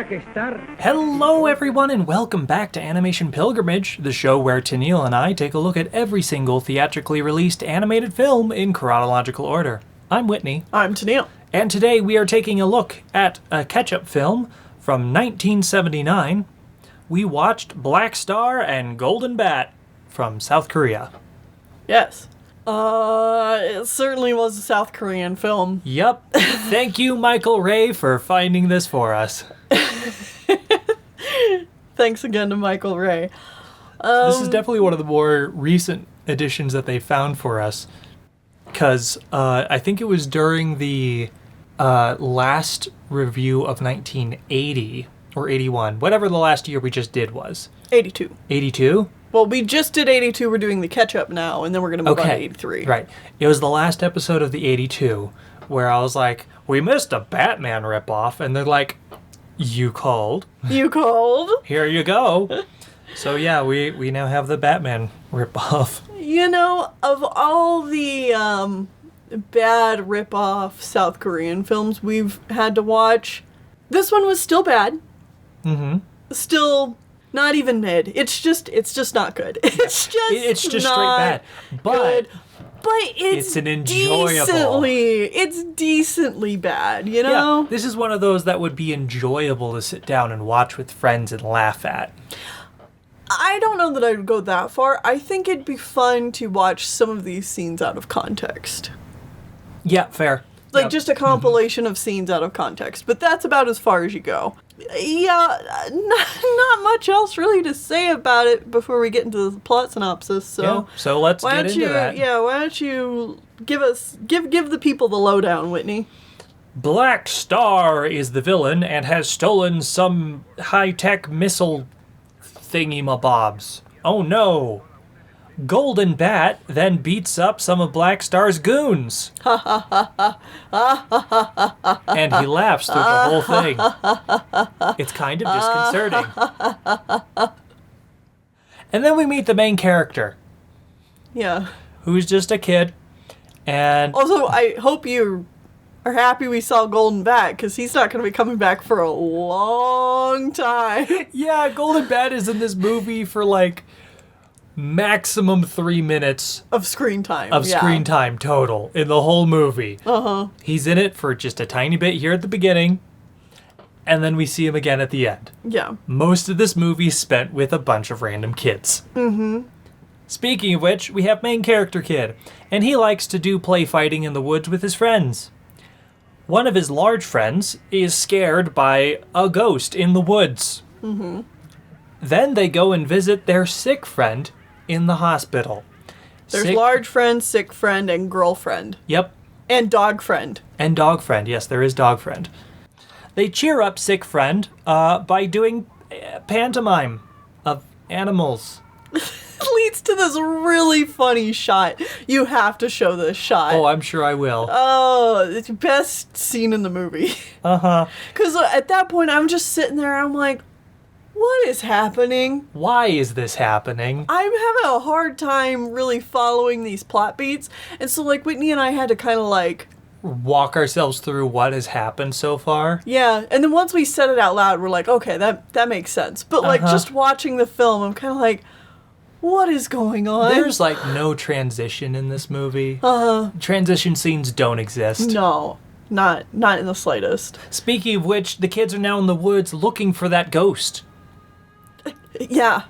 Hello everyone and welcome back to Animation Pilgrimage, the show where Tennille and I take a look at every single theatrically released animated film in chronological order. I'm Whitney. I'm Tennille. And today we are taking a look at a catch-up film from 1979. We watched Black Star and Golden Bat from South Korea. Yes. It certainly was a South Korean film. Yup. Thank you, Michael Ray, for finding this for us. Thanks again to Michael Ray. This is definitely one of the more recent editions that they found for us. Because I think it was during the last review of 1980 or 81, whatever the last year we just did was. 82. 82? Well, we just did 82. We're doing the catch-up now, and then we're going to move on to 83. Right. It was the last episode of the 82 where I was like, we missed a Batman ripoff. And they're like, you called. You called? Here you go. So yeah, we now have the Batman ripoff. You know, of all the bad ripoff South Korean films we've had to watch, this one was still bad. Mm-hmm. Still not even mid. It's just not good. It's just straight bad. But it's an enjoyable. It's decently bad, you know? Yeah, this is one of those that would be enjoyable to sit down and watch with friends and laugh at. I don't know that I would go that far. I think it'd be fun to watch some of these scenes out of context. Yeah, fair. Like just a compilation of scenes out of context. But that's about as far as you go. Yeah, not much else really to say about it before we get into the plot synopsis. So let's get into that. Yeah, why don't you give the people the lowdown, Whitney? Black Star is the villain and has stolen some high-tech missile thingy-mabobs. Oh no. Golden Bat then beats up some of Black Star's goons. And he laughs through the whole thing. It's kind of disconcerting. And then we meet the main character. Yeah. Who's just a kid. And also, I hope you are happy we saw Golden Bat, because he's not going to be coming back for a long time. Yeah, Golden Bat is in this movie for like maximum 3 minutes of screen time. Screen time total in the whole movie. Uh-huh. He's in it for just a tiny bit here at the beginning, and then we see him again at the end. Yeah. Most of this movie is spent with a bunch of random kids. Mm-hmm. Speaking of which, we have main character kid, and he likes to do play fighting in the woods with his friends. One of his large friends is scared by a ghost in the woods. Mm-hmm. Then they go and visit their sick friend in the hospital. There's large friend, sick friend, and girlfriend. Yep. And dog friend. And dog friend. Yes, there is dog friend. They cheer up sick friend by doing pantomime of animals. Leads to this really funny shot. You have to show this shot. Oh, I'm sure I will. Oh, it's the best scene in the movie. Uh-huh. Because at that point, I'm just sitting there, I'm like, what is happening? Why is this happening? I'm having a hard time really following these plot beats. And so, like, Whitney and I had to kind of, like, walk ourselves through what has happened so far. Yeah, and then once we said it out loud, we're like, okay, that makes sense. But, like, just watching the film, I'm kind of like, what is going on? There's, like, no transition in this movie. Transition scenes don't exist. No, not in the slightest. Speaking of which, the kids are now in the woods looking for that ghost. Yeah.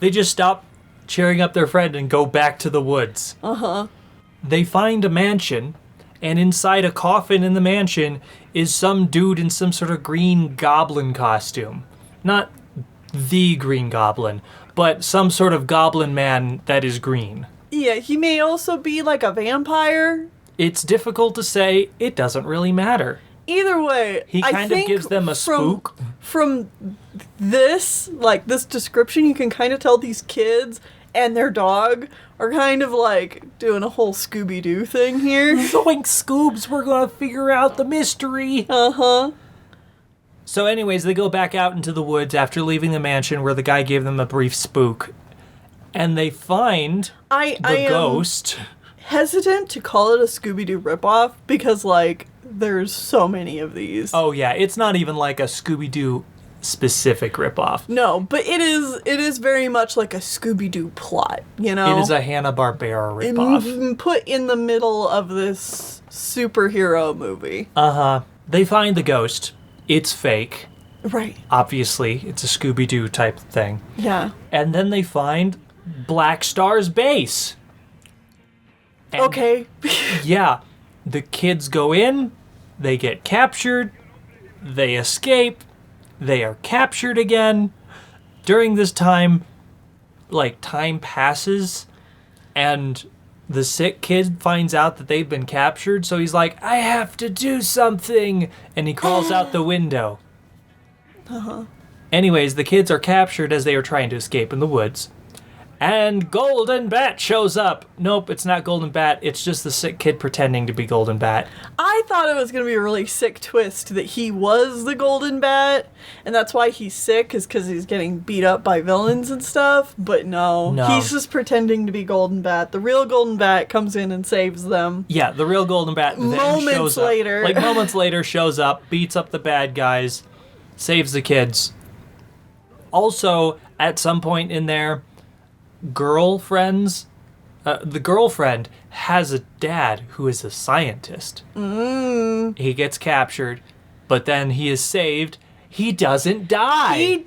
They just stop cheering up their friend and go back to the woods. Uh-huh. They find a mansion, and inside a coffin in the mansion is some dude in some sort of green goblin costume. Not the Green Goblin, but some sort of goblin man that is green. Yeah, he may also be like a vampire. It's difficult to say. It doesn't really matter. Either way, he kind of gives them a spook. From this description, you can kind of tell these kids and their dog are kind of like doing a whole Scooby-Doo thing here. Zoink, Scoobs, we're gonna figure out the mystery. Uh-huh. So anyways, they go back out into the woods after leaving the mansion where the guy gave them a brief spook. And they find the ghost. Hesitant to call it a Scooby-Doo ripoff because, like, there's so many of these. Oh, yeah. It's not even like a Scooby-Doo specific ripoff. No, but it is very much like a Scooby-Doo plot, you know? It is a Hanna-Barbera ripoff. Put in the middle of this superhero movie. Uh-huh. They find the ghost. It's fake. Right. Obviously, it's a Scooby-Doo type thing. Yeah. And then they find Black Star's base. And Okay. yeah. The kids go in, they get captured, they escape, they are captured again. During this time, time passes, and the sick kid finds out that they've been captured, so he's like, I have to do something, and he crawls out the window. Uh-huh. Anyways, the kids are captured as they are trying to escape in the woods. And Golden Bat shows up. Nope, it's not Golden Bat. It's just the sick kid pretending to be Golden Bat. I thought it was going to be a really sick twist that he was the Golden Bat, and that's why he's sick, is because he's getting beat up by villains and stuff. But no, he's just pretending to be Golden Bat. The real Golden Bat comes in and saves them. Yeah, the real Golden Bat then shows up. Moments later, shows up, beats up the bad guys, saves the kids. Also, at some point in there, the girlfriend has a dad who is a scientist. He gets captured, but then he is saved. He doesn't die.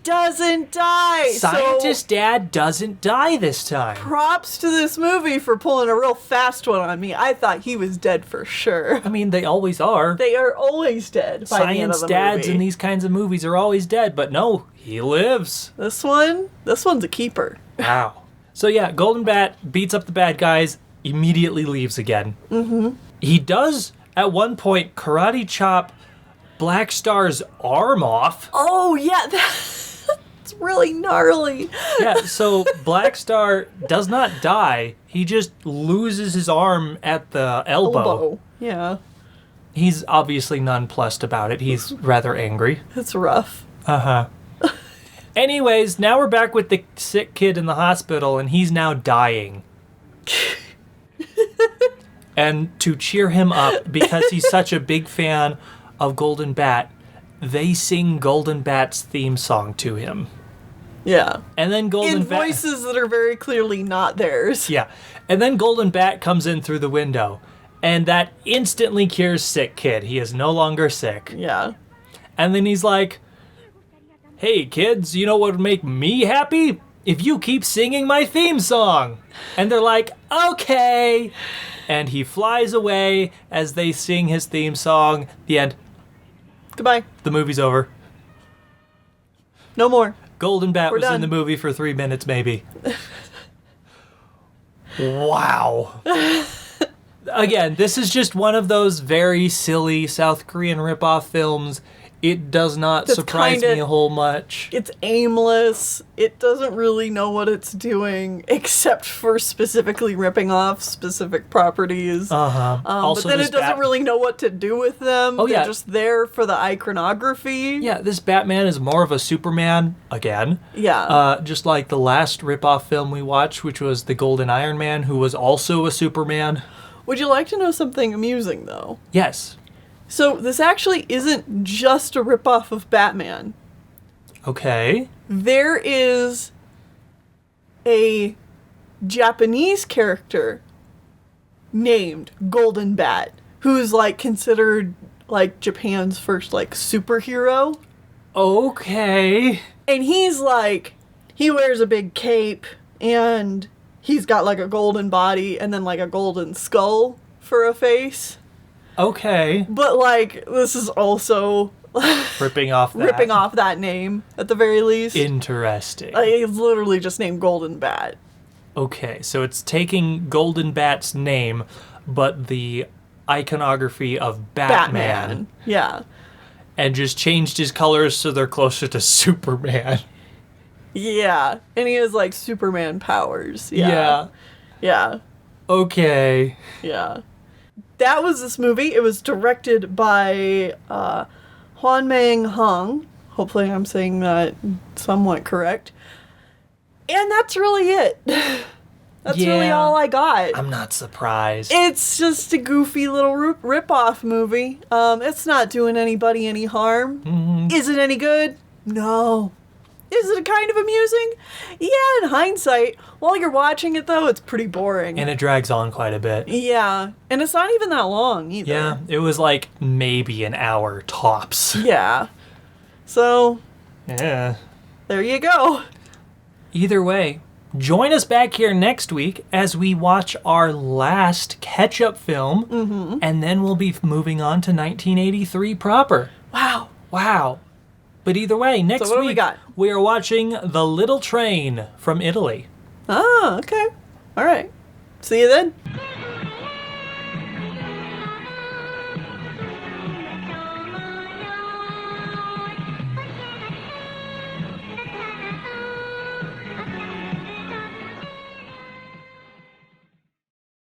Scientist dad doesn't die this time. Props to this movie for pulling a real fast one on me. I thought he was dead for sure. I mean, they always are. They are always dead by the end of the movie. Science dads in these kinds of movies are always dead, but no, he lives. This one's a keeper. Wow. So yeah, Golden Bat beats up the bad guys, immediately leaves again. Mm-hmm. He does, at one point, karate chop Black Star's arm off. Oh, yeah, that's really gnarly. Yeah, so Black Star does not die. He just loses his arm at the elbow. Yeah. He's obviously nonplussed about it. He's rather angry. It's rough. Uh-huh. Anyways, now we're back with the sick kid in the hospital, and he's now dying. And to cheer him up, because he's such a big fan of Golden Bat, they sing Golden Bat's theme song to him. Yeah. And then Golden Bat... in voices that are very clearly not theirs. Yeah. And then Golden Bat comes in through the window, and that instantly cures sick kid. He is no longer sick. Yeah. And then he's like, hey, kids, you know what would make me happy? If you keep singing my theme song. And they're like, okay. And he flies away as they sing his theme song. The end. Goodbye. The movie's over. No more. Golden Bat was done. in the movie for 3 minutes, maybe. Wow. Again, this is just one of those very silly South Korean ripoff films. It does not surprise me a whole much. It's aimless. It doesn't really know what it's doing, except for specifically ripping off specific properties. Uh-huh. But then it doesn't really know what to do with them. They're just there for the iconography. Yeah, this Batman is more of a Superman, again. Yeah. Just like the last ripoff film we watched, which was the Golden Iron Man, who was also a Superman. Would you like to know something amusing, though? Yes. So this actually isn't just a ripoff of Batman. Okay. There is a Japanese character named Golden Bat, who's considered Japan's first superhero. Okay. And he's he wears a big cape and he's got a golden body and then a golden skull for a face. Okay. But this is also ripping off that name at the very least. Interesting. It's literally just named Golden Bat. Okay, so it's taking Golden Bat's name, but the iconography of Batman. Yeah. And just changed his colors so they're closer to Superman. Yeah. And he has Superman powers. Yeah. Yeah. Okay. Yeah. That was this movie. It was directed by Hwan Mang Hong. Hopefully I'm saying that somewhat correct. And that's really it. That's really all I got. I'm not surprised. It's just a goofy little rip-off movie. It's not doing anybody any harm. Mm-hmm. Is it any good? No. Is it kind of amusing? Yeah, in hindsight. While you're watching it, though, it's pretty boring. And it drags on quite a bit. Yeah, and it's not even that long, either. Yeah, it was like maybe an hour tops. Yeah. So, Yeah. there you go. Either way, join us back here next week as we watch our last catch-up film, and then we'll be moving on to 1983 proper. Wow. Wow. But either way, next So what do week we got? we are watching The Little Train from Italy. Ah, okay. All right. See you then.